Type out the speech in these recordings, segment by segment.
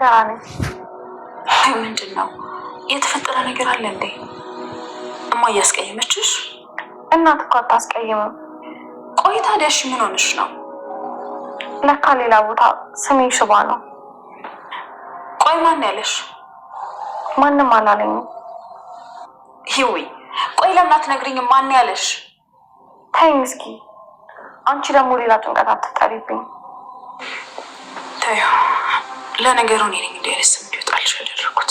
ደህና ነኝ። ምንድን ነው የተፈጠረ ነገር አለ እንዴ? እማ እያስቀየመችሽ? እናት እኮ አታስቀይምም። ቆይ ታዲያ እሺ ምን ሆነሽ ነው? ለካ ሌላ ቦታ ስሜ ሽባ ነው። ቆይ ማን ያለሽ? ማንም አላለኝም። ሂዊ ቆይ ለምን አትነግሪኝም? ማን ያለሽ? ተይኝ እስኪ። አንቺ ደግሞ ሌላ ጭንቀት አትፍጠሪብኝ። ተይው። ለነገሩ እኔ ነኝ እንደ አይነት ስም እንዲወጣልሽ ያደረኩት።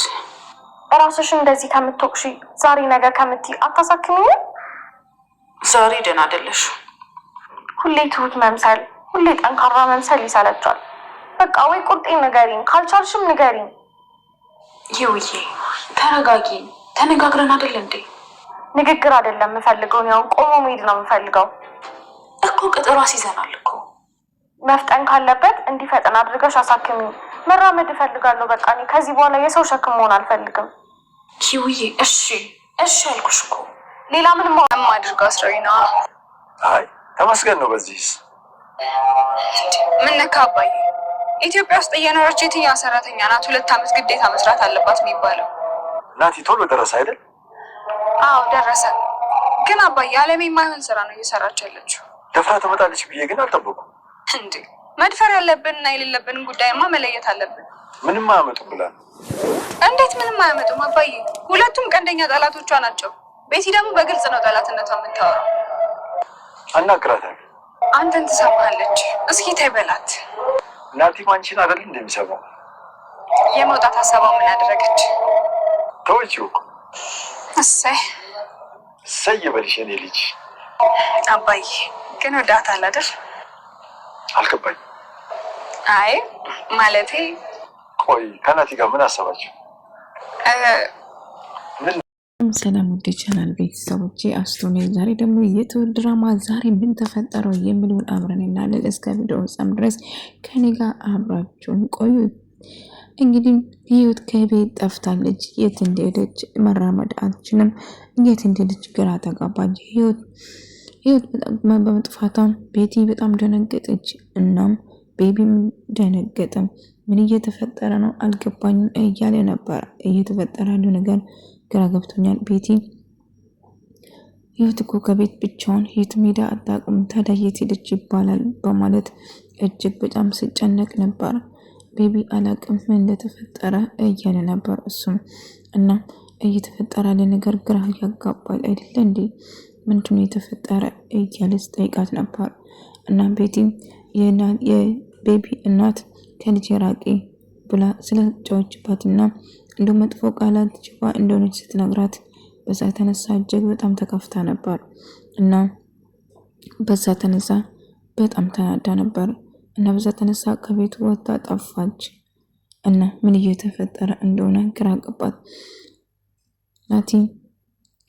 እራስሽን እንደዚህ ከምትወቅሺ ዛሬ ነገር ከምትይ አታሳክሚኝም? ዛሬ ደህና አይደለሽ። ሁሌ ትሁት መምሰል፣ ሁሌ ጠንካራ መምሰል ይሰለቻል። በቃ ወይ ቁርጤን ንገሪኝ፣ ካልቻልሽም ንገሪኝ። ይውዬ ተረጋጊ። ተነጋግረን አይደል እንዴ? ንግግር አይደለም የምፈልገው፣ ያው ቆሞ መሄድ ነው የምፈልገው እኮ። ቀጠሮ አስይዘናል እኮ። መፍጠን ካለበት እንዲፈጠን አድርገሽ አሳክሚኝ። መራመድ እፈልጋለሁ። በቃ እኔ ከዚህ በኋላ የሰው ሸክም መሆን አልፈልግም። ይውዬ እሺ እሺ አልኩሽ እኮ። ሌላ ምንም አድርገው አስረዊና። አይ ተመስገን ነው። በዚህስ ምን ነካ አባዬ? ኢትዮጵያ ውስጥ እየኖረች የትኛው ሰራተኛ ናት 2 ዓመት ግዴታ መስራት አለባት የሚባለው? ናቲ ቶሎ ደረሰ አይደል? አዎ ደረሰ። ግን አባዬ አለሜ የማይሆን ስራ ነው እየሰራች ያለችው። ደፍራ ትመጣለች ብዬ ግን አልጠበኩም። እንዴ መድፈር ያለብንና የሌለብንን ጉዳይማ መለየት አለብን። ምንም አያመጡም ብላ ነው። እንዴት ምንም አያመጡም አባዬ? ሁለቱም ቀንደኛ ጠላቶቿ ናቸው። ቤቲ ደግሞ በግልጽ ነው ጠላትነቷ የምታወራው። አናግራታለሁ። አንተን ትሰማለች። እስኪ ተይ በላት። ናቲም አንቺን አይደል እንደሚሰማው? የመውጣት ሀሳቧ ምን አደረገች? ተወችው እኮ። እሰይ እሰይ የበልሽ የኔ ልጅ። አባዬ ግን ወዳታል አይደል? አልገባኝ። አይ ማለቴ ቆይ ከናቲ ጋር ምን አሰባችሁ? ሰላም ውድ ቻናል ቤተሰቦቼ አስቱ ነኝ። ዛሬ ደግሞ የትሁት ድራማ ዛሬ ምን ተፈጠረው የሚለውን አብረን እናያለን። እስከ ቪዲዮ ፍጻሜ ድረስ ከኔ ጋር አብራችሁን ቆዩ። እንግዲህ ህይወት ከቤት ጠፍታለች። የት እንደሄደች መራመድ አትችልም። የት እንደሄደች ግራ ተጋባች። ህይወት በመጥፋቷ ቤቲ በጣም ደነገጠች። እናም ቤቢም ደነገጠ። ምን እየተፈጠረ ነው አልገባኝም እያለ ነበር። እየተፈጠረ ያለው ነገር ግራ ገብቶኛል። ቤቲ ህይወት እኮ ከቤት ብቻውን የት ሜዳ አታውቅም፣ ታዲያ የት ሄደች ይባላል በማለት እጅግ በጣም ሲጨነቅ ነበር። ቤቢ አላውቅም ምን እንደተፈጠረ እያለ ነበር እሱም። እና እየተፈጠረ ያለ ነገር ግራ ያጋባል አይደለ እንዴ? ምንድነው የተፈጠረ እያለ ስጠይቃት ነበር። እና ቤቲ የቤቢ እናት ከልጅ ራቂ ብላ ስለጫወችባትና እንደ መጥፎ ቃላት ጭባ እንደሆነች ስትነግራት በዛ ተነሳ እጅግ በጣም ተከፍታ ነበር። እና በዛ ተነሳ በጣም ተናዳ ነበር። እና በዛ ተነሳ ከቤቱ ወጣ ጠፋች። እና ምን እየተፈጠረ እንደሆነ ግራ ገባት። ናቲ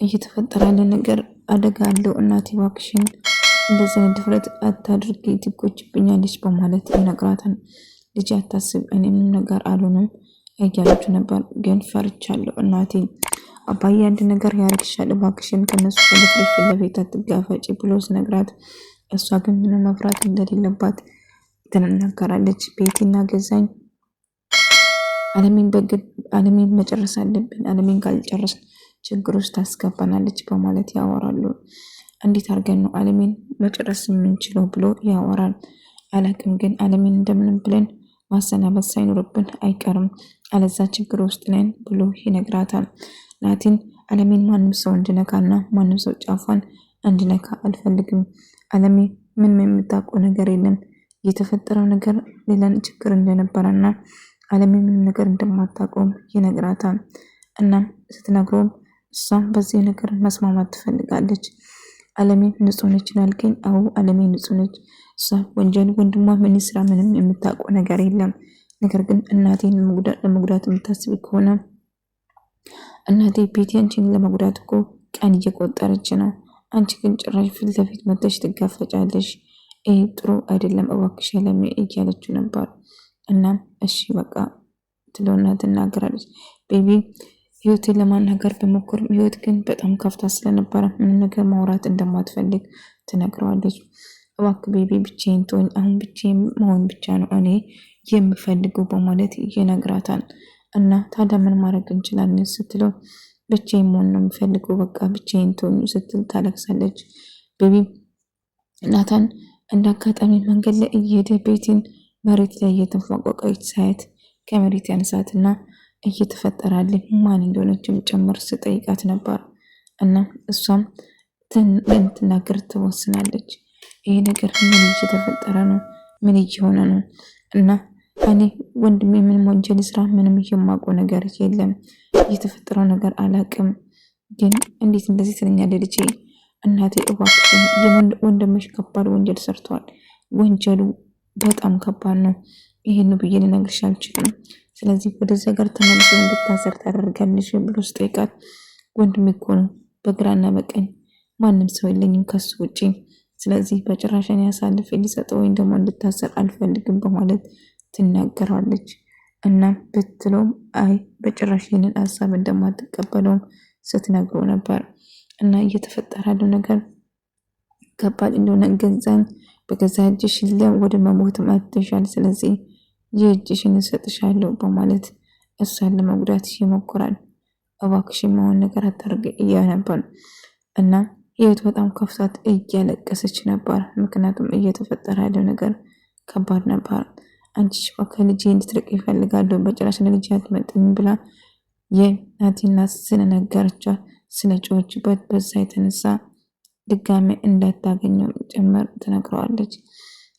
እየተፈጠረ ያለ ነገር አደጋ አለው። እናቴ እባክሽን እንደዚህ ድፍረት አታድርጊ፣ ትጎጂብኛለች በማለት ይነግራታል። ልጅ አታስብ፣ እኔ ምንም ነገር አልሆንም እያለች ነበር። ግን ፈርቻለሁ እናቴ፣ አባዬ አንድ ነገር ያደርግሻል፣ እባክሽን ከነሱ ፊት ለፊት አትጋፈጪ ብሎ ሲነግራት እሷ ግን ምንም መፍራት እንደሌለባት ትናገራለች። ቤቲና ገዛኝ አለሜን መጨረስ አለብን፣ አለሜን ካልጨረስን ችግር ውስጥ ታስገባናለች በማለት ያወራሉ። እንዴት አድርገን ነው አለሜን መጨረስ የምንችለው ብሎ ያወራል። አላቅም ግን አለሜን እንደምንም ብለን ማሰናበት ሳይኖርብን አይቀርም፣ አለዛ ችግር ውስጥ ነን ብሎ ይነግራታል። ናቲን አለሜን ማንም ሰው እንድነካና ማንም ሰው ጫፏን እንድነካ አልፈልግም። አለሜ ምንም የምታውቀው ነገር የለም። የተፈጠረው ነገር ሌላን ችግር እንደነበረና አለሜ ምንም ነገር እንደማታውቀውም ይነግራታል። እናም ስትነግረውም እሷም በዚህ ነገር መስማማት ትፈልጋለች። አለሜ ንጹህ ነች ግን አዎ አለሜ ንጹህ ነች። እሷ ወንጀል ወንድሟ ምን ስራ ምንም የምታውቀው ነገር የለም። ነገር ግን እናቴን ለመጉዳት የምታስብ ከሆነ እናቴ ቤቲ አንቺን ለመጉዳት እኮ ቀን እየቆጠረች ነው። አንቺ ግን ጭራሽ ፊት ለፊት መጥተሽ ትጋፈጫለሽ። ይሄ ጥሩ አይደለም፣ እባክሽ አለሜ እያለችው ነበር። እናም እሺ በቃ ትለውና ትናገራለች። ቤቢ ህይወትን ለማናገር በሞከርም ህይወት ግን በጣም ከፍታ ስለነበረ ምንም ነገር ማውራት እንደማትፈልግ ትነግረዋለች። እባክህ ቤቢ ብቻዬን ተወኝ፣ አሁን ብቻዬን መሆን ብቻ ነው እኔ የሚፈልገው በማለት ይነግራታል። እና ታዲያ ምን ማድረግ እንችላለን ስትለው ብቻዬን መሆን ነው የምፈልገው፣ በቃ ብቻዬን ትሆኑ ስትል ታለቅሳለች። ቤቢ ናታን እንደ አጋጣሚ መንገድ ላይ እየሄደ ቤቲን መሬት ላይ እየተንፏቀቀች ሳያት ከመሬት ያነሳትና እየተፈጠራልኝ ማን እንደሆነችም ጭምር ስጠይቃት ነበር። እና እሷም ልትናገር ትወስናለች። ይሄ ነገር ምን እየተፈጠረ ነው? ምን እየሆነ ነው? እና እኔ ወንድሜ ምንም ወንጀል ስራ ምንም የማውቀው ነገር የለም፣ እየተፈጠረው ነገር አላውቅም። ግን እንዴት እንደዚህ ትለኛለህ ልጄ? እናቴ እባክሽን፣ ወንድምሽ ከባድ ወንጀል ሰርቷል። ወንጀሉ በጣም ከባድ ነው። ይሄን ብዬ ልነግርሽ አልችልም። ስለዚህ ወደዚያ ጋር ተመልሶ እንድታሰር ታደርጋለሽ ብሎ ስጠይቃት ወንድሜ እኮ ነው፣ በግራና በቀኝ ማንም ሰው የለኝም ከሱ ውጪ። ስለዚህ በጭራሽ እኔ አሳልፌ ሊሰጠው ወይም ደግሞ እንድታሰር አልፈልግም በማለት ትናገራለች። እና ብትለውም አይ በጭራሽ ይህንን ሀሳብ እንደማትቀበለውም ስትነግሮ ነበር። እና እየተፈጠረ ያለው ነገር ከባድ እንደሆነ ገዛኝ፣ በገዛ እጅሽ ወደ መሞት መጥተሻል። ስለዚህ የእጅሽን እሰጥሻለሁ በማለት እሷን ለመጉዳት ይሞክራል። እባክሽ የማይሆን ነገር አታርግ እያለ ነበር። እና ህይወት በጣም ከፍቷት እያለቀሰች ነበር። ምክንያቱም እየተፈጠረ ያለው ነገር ከባድ ነበር። አንቺ ከልጄ እንድትርቅ ይፈልጋለሁ፣ በጭራሽ ለልጄ አትመጥም ብላ የናቲና ስለነገረቻት ስለጮችበት በዛ የተነሳ ድጋሜ እንዳታገኘው ጭምር ትነግረዋለች።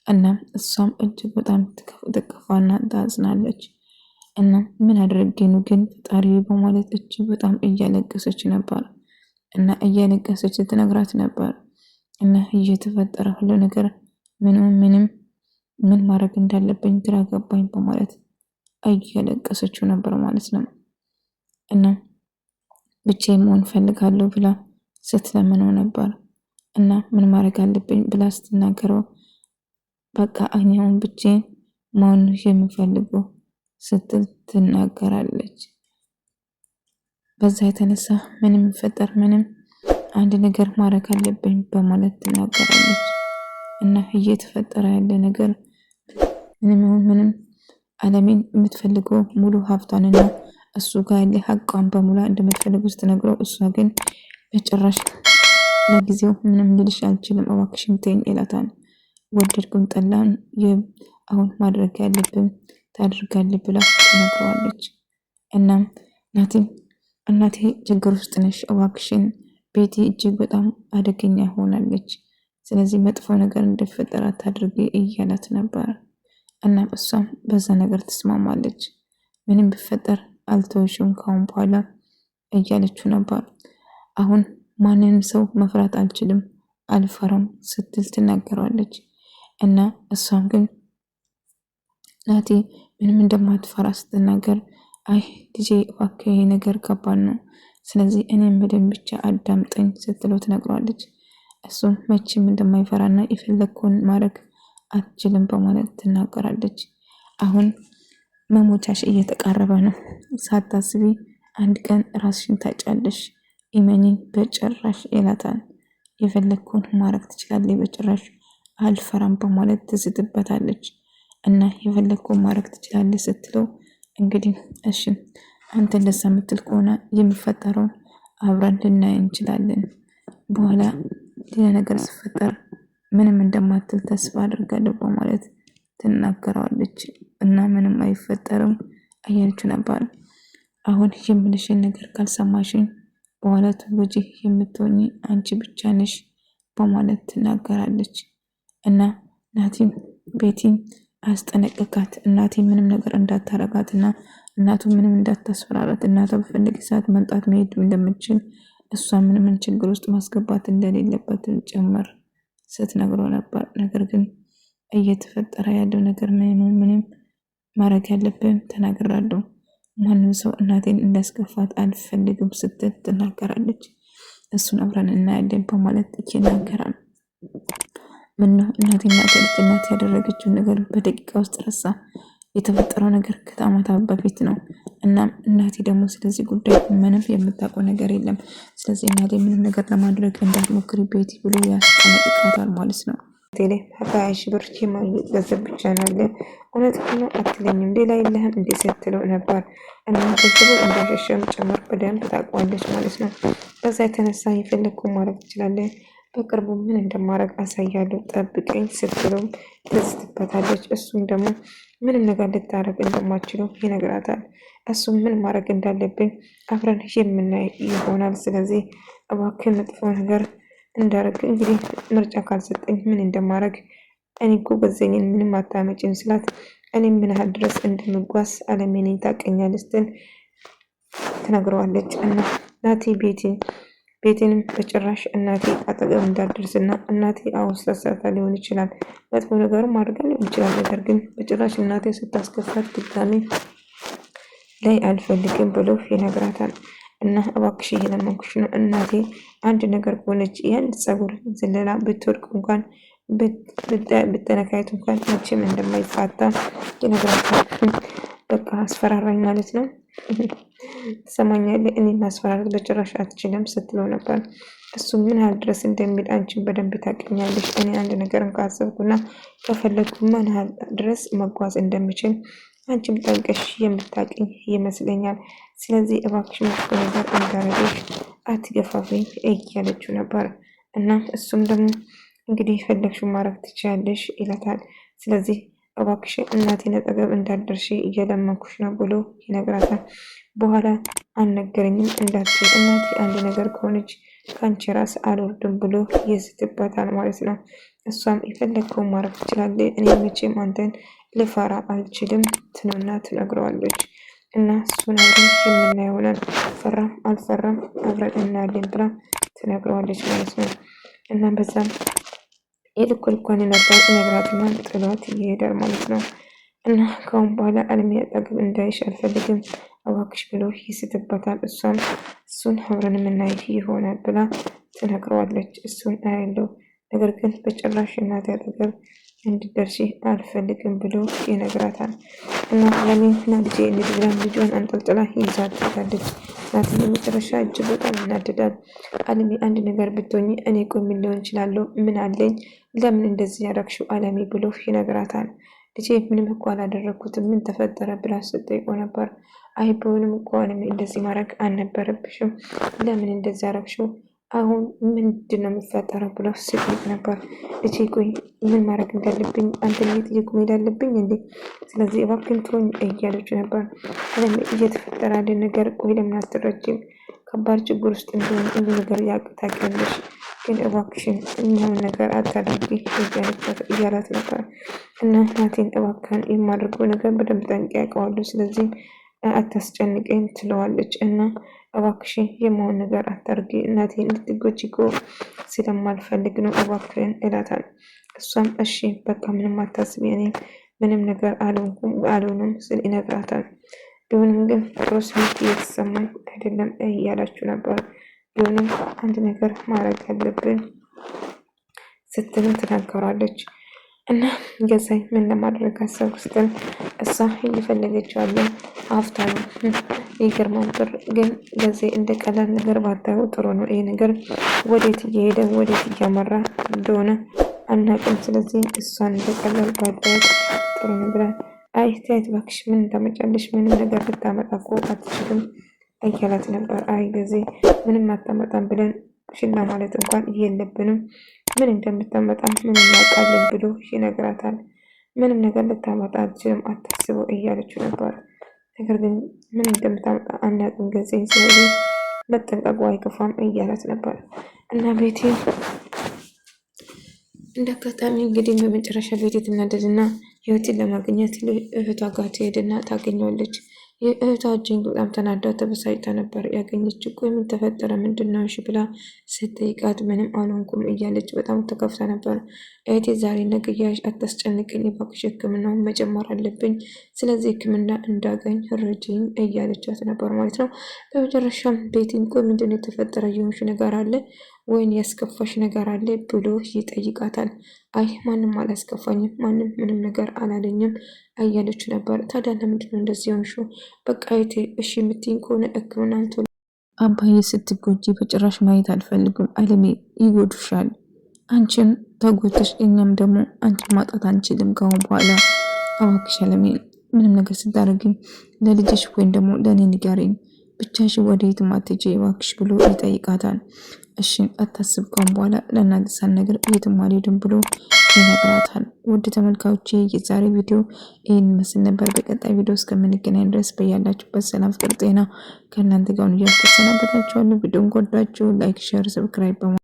እና እሷም እጅግ በጣም ትከፋና ታዝናለች። እና ምን አድርጌ ነው ግን ፈጣሪ በማለት እጅግ በጣም እያለቀሰች ነበር። እና እያለቀሰች ትነግራት ነበር። እና እየተፈጠረ ሁሉ ነገር ምን ማድረግ እንዳለብኝ ግራ ገባኝ በማለት እያለቀሰችው ነበር ማለት ነው። እና ብቻዬን መሆን ፈልጋለሁ ብላ ስትለምነው ነበር። እና ምን ማድረግ አለብኝ ብላ ስትናገረው በቃ አሁን ብቻዬን መሆን የምፈልገው ስትል ትናገራለች። በዛ የተነሳ ምንም ይፈጠር ምንም አንድ ነገር ማድረግ አለብኝ በማለት ትናገራለች። እና እየተፈጠረ ያለ ነገር ምንም አለሜን የምትፈልገው ሙሉ ሀብቷንና እሱ ጋር ያለ ሀቋን በሙላ እንደምትፈልገው ስትነግረው እሷ ግን በጭራሽ ለጊዜው ምንም ልልሽ አልችልም እባክሽን ተይኝ ይላታል። ወደድኩም ጠላን አሁን ማድረግ ያለብን ታደርጋለህ ብላ ትነግረዋለች። እናም እናቴ ችግር ውስጥ ነሽ እባክሽን፣ ቤቲ እጅግ በጣም አደገኛ ሆናለች። ስለዚህ መጥፎ ነገር እንዲፈጠር አታድርጊ እያላት ነበር። እናም እሷም በዛ ነገር ትስማማለች። ምንም ቢፈጠር አልተውሽም ካሁን በኋላ እያለችው ነበር። አሁን ማንንም ሰው መፍራት አልችልም አልፈራም ስትል ትናገራለች። እና እሷም ግን ናቲ ምንም እንደማትፈራ ስትናገር አይ ልጄ እባክህ ይሄ ነገር ከባድ ነው፣ ስለዚህ እኔም በደንብ ብቻ አዳምጠኝ ስትለው ትነግሯለች። እሱም መቼም እንደማይፈራና የፈለግከውን ማድረግ አትችልም በማለት ትናገራለች። አሁን መሞቻሽ እየተቃረበ ነው፣ ሳታስቢ አንድ ቀን ራስሽን ታጫለሽ፣ ኢመኒን በጭራሽ ይላታል። የፈለግከውን ማድረግ ትችላለህ፣ በጭራሽ አልፈራም በማለት ትዝትበታለች። እና የፈለግከውን ማድረግ ትችላለህ ስትለው እንግዲህ እሺ አንተ እንደዛ የምትል ከሆነ የሚፈጠረውን አብረን ልናይ እንችላለን፣ በኋላ ሌላ ነገር ሲፈጠር ምንም እንደማትል ተስፋ አድርጋለሁ በማለት ትናገረዋለች። እና ምንም አይፈጠርም እያለችው ነበር። አሁን የምልሽን ነገር ካልሰማሽኝ በኋላ ትወጂ የምትሆኚ አንቺ ብቻ ነሽ በማለት ትናገራለች። እና ናቲም ቤቲን አስጠነቀቃት። እናቴ ምንም ነገር እንዳታረጋትና እናቱ ምንም እንዳታስፈራራት፣ እናቷ በፈለገ ሰዓት መምጣት መሄድ እንደምትችል፣ እሷ ምንም ችግር ውስጥ ማስገባት እንደሌለበትን ጭምር ስትነግረው ነበር። ነገር ግን እየተፈጠረ ያለው ነገር ምንም ማድረግ ያለብን ተናግራለሁ፣ ማንም ሰው እናቴን እንዳስከፋት አልፈልግም ስትል ትናገራለች። እሱን አብረን እናያለን በማለት ይናገራል። ምነው እናቴና ልጅነት ያደረገችውን ነገር በደቂቃ ውስጥ ረሳ። የተፈጠረው ነገር ከዓመታት በፊት ነው። እናም እናቴ ደግሞ ስለዚህ ጉዳይ ምንም የምታውቀው ነገር የለም። ስለዚህ እናቴ ምንም ነገር ለማድረግ እንዳትሞክሪ ቤቲ ብሎ ያስጠነቅቃታል ማለት ነው። ቴሌ 20 ሺህ ብር የማግኘት ገንዘብ ብቻ ነው አለ። እውነት ነው አትለኝም ሌላ የለህም እንዴ ስትለው ነበር። እና ገንዘቡ እንዳሸሸም ጭምር በደንብ ታውቀዋለች ማለት ነው። በዛ የተነሳ የፈለግኩ ማድረግ ትችላለህ፣ በቅርቡ ምን እንደማድረግ አሳያለሁ ጠብቀኝ ስትለውም ትዝትበታለች። እሱም ደግሞ ምንም ነገር ልታረግ እንደማችለው ይነግራታል። እሱም ምን ማድረግ እንዳለብኝ አብረን የምናይ ይሆናል። ስለዚህ እባክህ መጥፎ ነገር እንዳረግ እንግዲህ ምርጫ ካልሰጠኝ ምን እንደማረግ እኔ እኮ ገዘኝን ምንም አታመጭም ስላት እኔ ምን ያህል ድረስ እንደምጓዝ አለሜኔ ታቀኛለች ስትል ትነግረዋለች። እና ናቲ ቤቴንም በጭራሽ እናቴ አጠገብ እንዳደርስና እናቴ አውስተሳታ ሊሆን ይችላል መጥፎ ነገርም አድርጋ ሊሆን ይችላል። ነገር ግን በጭራሽ እናቴ ስታስከፋት ድጋሜ ላይ አልፈልግም ብሎ ይነግራታል። እና እባክሽ እየለመንኩሽ ነው እናቴ አንድ ነገር ከሆነች ያን ጸጉር ዘለላ ብትወድቅ እንኳን ብትነካየት እንኳን መቼም እንደማይፋታ ይነግራታል። በቃ አስፈራራኝ ማለት ነው። ትሰማኛለህ? እኔ ማስፈራራት በጭራሽ አትችልም ስትለው ነበር። እሱ ምን ያህል ድረስ እንደሚል አንቺን በደንብ ታውቂኛለሽ። እኔ አንድ ነገርን ካሰብኩና ከፈለግኩ ምን ያህል ድረስ መጓዝ እንደምችል አንቺም ጠንቀሽ የምታውቂኝ ይመስለኛል። ስለዚህ እባክሽ መጥፎ ነገር እንዳረገሽ አትገፋፊኝ እያለችው ነበር። እና እሱም ደግሞ እንግዲህ ፈለግሽው ማድረግ ትችያለሽ ይላታል። ስለዚህ እባክሽ እናቴን አጠገብ እንዳትደርሺ እየለመንኩሽ ነው ብሎ ይነግራታል። በኋላ አልነገረኝም እንዳትዪ እናቴ አንድ ነገር ከሆነች ከአንቺ ራስ አልወርድም ብሎ ይስትባታል ማለት ነው። እሷም የፈለግከውን ማድረግ ትችላለህ፣ እኔ መቼም አንተን ልፈራ አልችልም ትነውና ትነግረዋለች። እና እሱን አብረን የምናየው ይሆናል ፈራም አልፈራም አብረን እናያለን ብላ ትነግረዋለች ማለት ነው። እና በዛም የልኩልኳን ነበር ነግራትና ጥሏት ይሄዳል ማለት ነው። እና ከአሁን በኋላ አለሜ አጠገብ እንዳይሽ አልፈልግም እባክሽ ብሎ ይስትበታል። እሷም እሱን አብረን የምናይ ይሆናል ብላ ትነግረዋለች። እሱን አያለው ነገር ግን በጭራሽ እናቴ አጠገብ እንድደርሺ አልፈልግም ብሎ ይነግራታል። እና አለሜና ልጄ እንድብላን ልጇን አንጠልጥላ ይዛት ትሄዳለች። ናቲ በመጨረሻ እጅግ በጣም ይናደዳል። አለሜ አንድ ነገር ብትሆኚ እኔ ቆም ሊሆን እችላለሁ ምን አለኝ ለምን እንደዚህ ያደረግሽው አለሜ ብሎ ይነግራታል። ልጄ ምንም እኮ አላደረግኩትም ምን ተፈጠረ ብላ ስትጠይቀው ነበር። አይ ቢሆንም እኮ አለሜ እንደዚህ ማድረግ አልነበረብሽም ለምን እንደዚህ ያደረግሽው አሁን ምንድን ነው የሚፈጠረው ብሎ ሲጠይቅ ነበር። ልጄ ቆይ ምን ማድረግ እንዳለብኝ አንተ ጥያቄ መሄድ አለብኝ እንዴ? ስለዚህ እባክህን ተወኝ እያለች ነበር። አለሜ እየተፈጠረ ያለ ነገር ቆይ ለምን አትረጂም? ከባድ ችግር ውስጥ እንደሆነ ሁሉ ነገር ታውቂያለሽ፣ ግን እባክሽን እኛውን ነገር አታድርጊ እያላት ነበር። እና ናቴን እባክህን የማደርገው ነገር በደንብ ጠንቅቄ አውቀዋለሁ፣ ስለዚህ አታስጨንቀኝ ትለዋለች። እና እባክሽን የመሆን ነገር አታርጊ እናቴን ልትጎጂ እኮ ስለማልፈልግ ነው እባክህን እላታል። እሷም እሺ በቃ ምንም አታስቢ እኔ ምንም ነገር አልሆንም ስል ይነግራታል። ቢሆንም ግን ጥሩ ስሜት እየተሰማኝ አይደለም እያላችሁ ነበር። ቢሆንም አንድ ነገር ማድረግ ያለብን ስትልም ትናገራለች። እና ገዛኝ ምን ለማድረግ አሰብኩ ስትል እሷ እየፈለገችው ያለ ሀብታም ይገርማል። ብር ግን ገዜ እንደ ቀላል ነገር ባታዩ ጥሩ ነው። ይሄ ነገር ወዴት እየሄደ ወዴት እያመራ እንደሆነ አናውቅም። ስለዚህ እሷን እንደ ቀላል ባታዩ ጥሩ ነው ብላ አይ ተያት እባክሽ ምን ታመጫለሽ? ምንም ነገር ልታመጣ እኮ አትችልም እያላት ነበር። አይ ገዜ ምንም አታመጣም ብለን ሽላ ማለት እንኳን የለብንም ምን እንደምታመጣ ምን እናውቃለን ብሎ ይነግራታል። ምንም ነገር ልታመጣ አትችልም አታስበው እያለችው ነበር። ነገር ግን ምን እንደምታመጣ አናውቅም ገዜ ስለዚህ መጠንቀቁ አይከፋም እያላት ነበር። እና ቤቴ እንዳጋጣሚ እንግዲህ በመጨረሻ ቤቴ ትናደድና ህይወትን ለማግኘት እህቷ ጋር ትሄድና ታገኘዋለች። የእህቷ እጅግ በጣም ተናዳ ተበሳጭታ ነበር ያገኘችው። ቆይ ምን ተፈጠረ ምንድን ነው እሺ ብላ ስትጠይቃት ምንም አልሆንኩም እያለች በጣም ተከፍታ ነበር። እህቴ ዛሬ ነገ እያልሽ አታስጨንቅኝ እባክሽ ህክምናውን መጨመር አለብኝ ስለዚህ ህክምና እንዳገኝ ረጂኝ እያለቻት ነበር ማለት ነው። በመጨረሻም ቤቲን ቆይ ምንድን ነው የተፈጠረ የሆንሽ ነገር አለ ወይን ያስከፋሽ ነገር አለ ብሎ ይጠይቃታል። አይ ማንም አላስከፋኝም ማንም ምንም ነገር አላለኝም እያለች ነበር። ታዲያ ለምንድን ነው እንደዚህ ሆንሽው? በቃ እህቴ እሺ የምትይኝ ከሆነ ህክምናን ቶሎ አባዬ ስትጎጂ በጭራሽ ማየት አልፈልግም አለሜ ይጎዱሻል አንቺን ተጎተሽ እኛም ደግሞ አንቺን ማጣት አንችልም ከአሁን በኋላ እባክሽ አለሜን ምንም ነገር ስታደርጊ ለልጅሽ ወይም ደግሞ ለእኔ ንገሪኝ ብቻሽ ወደየትም አትሄጂ እባክሽ ብሎ ይጠይቃታል። እሺ አታስብ ከአሁን በኋላ ለእናንተ ሳልነግር የትም አልሄድም ብሎ ይነግራታል። ውድ ተመልካቾቼ የዛሬ ቪዲዮ ይህን መስል ነበር። በቀጣይ ቪዲዮ እስከምንገናኝ ድረስ በያላችሁበት ሰላም፣ ፍቅር፣ ጤና ከእናንተ ጋር እያልኩ ሰናበታችኋለሁ። ቪዲዮን ከወደዳችሁ ላይክ፣ ሼር፣ ሰብስክራይብ